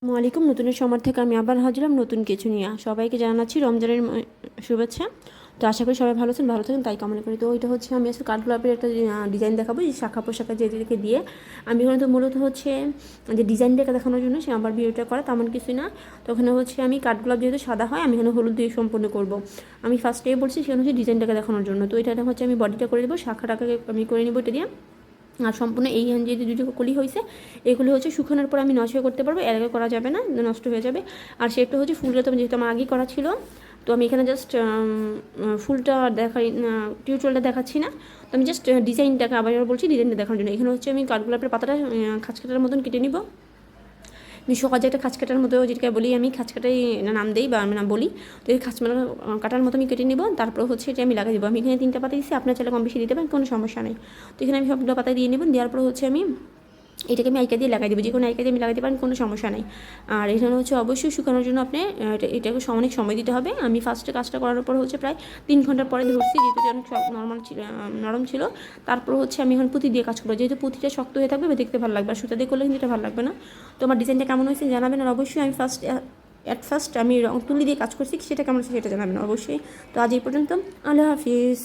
আসসালামাইকুম। নতুনের সময় থেকে আমি আবার হাজিরাম নতুন কিছু নিয়ে। সবাইকে জানাচ্ছি রমজানের শুভেচ্ছা। তো আশা করি সবাই ভালো আছেন, ভালো থাকেন তাই কামনা করি। তো ওইটা হচ্ছে আমি আজকে কাঠগোলাপের একটা ডিজাইন দেখাবো, যে শাখা পোশাখা যেদিকে দিয়ে আমি এখানে তো মূলত হচ্ছে যে ডিজাইনটাকে দেখানোর জন্য সে আমার ভিডিওটা করা, তেমন কিছুই না। তো ওখানে হচ্ছে আমি কাঠগোলাপ যেহেতু সাদা হয়, আমি এখানে হলুদ দিয়ে সম্পূর্ণ করব। আমি ফার্স্টেই বলছি সেখানে হচ্ছে ডিজাইনটাকে দেখানোর জন্য। তো এটা হচ্ছে আমি বডিটা করে দেবো, শাখাটাকে আমি করে নেবো এটা দিয়ে। আর সম্পূর্ণ এই যে দুটো কলি হয়েছে, এগুলি হচ্ছে শুকানোর পর আমি নষ্ট করতে পারবো, এর আগে করা যাবে না, নষ্ট হয়ে যাবে। আর সেটা হচ্ছে ফুলটা তো যেহেতু আমার আগেই করা ছিল, তো আমি এখানে জাস্ট ফুলটা দেখাই, টিউটোরিয়ালটা দেখাচ্ছি না। তো আমি জাস্ট ডিজাইনটাকে আবার বলছি, ডিজাইনটা দেখানোর জন্য। এখানে হচ্ছে আমি কাঠগোলাপের পাতাটা খাঁচ কাটার মতন কেটে নিব। আমি সহজে একটা খাঁচ কাটার মতো, যেটাকে বলি আমি খাঁচ কাটাই নাম দেই বা আমি নাম বলি। তো এই খাঁচ কাটার মতো আমি কেটে নিব। তারপর হচ্ছে এটা আমি লাগিয়ে দেবো। আমি এখানে 3টা পাতা দিচ্ছি, আপনার চাইলে কম বেশি দিতে পারেন, কোনো সমস্যা নেই। তো এখানে আমি সবগুলো পাতা দিয়ে নেব। দেওয়ার পর হচ্ছে আমি এটাকে আমি আইকা দিয়ে লাগাই দেবো, যে কোনো আইকা দিয়ে আমি লাগাতে পারেন, কোনো সমস্যা নেই। আর এখানে হচ্ছে অবশ্যই শুকানোর জন্য আপনি এটাকে অনেক সময় দিতে হবে। আমি ফার্স্টে কাজটা করার পর হচ্ছে প্রায় 3 ঘন্টার পরে ধরছি, যেহেতু অনেক নর্মাল ছিল, নরম ছিল। তারপর হচ্ছে আমি এখন পুঁতি দিয়ে কাজ করবো, যেহেতু পুঁতিটা শক্ত হয়ে থাকবে, দেখতে ভালো লাগবে। আর সুতা দিয়ে করলে কিন্তু এটা ভালো লাগবে না। তো আমার ডিজাইনটা কেমন হয়েছে জানাবেন। আর অবশ্যই আমি ফার্স্ট আমি রং তুলি দিয়ে কাজ করছি, সেটা কেমন হচ্ছে সেটা জানাবেন অবশ্যই। তো আজ এই পর্যন্ত, আল্লাহ হাফিজ।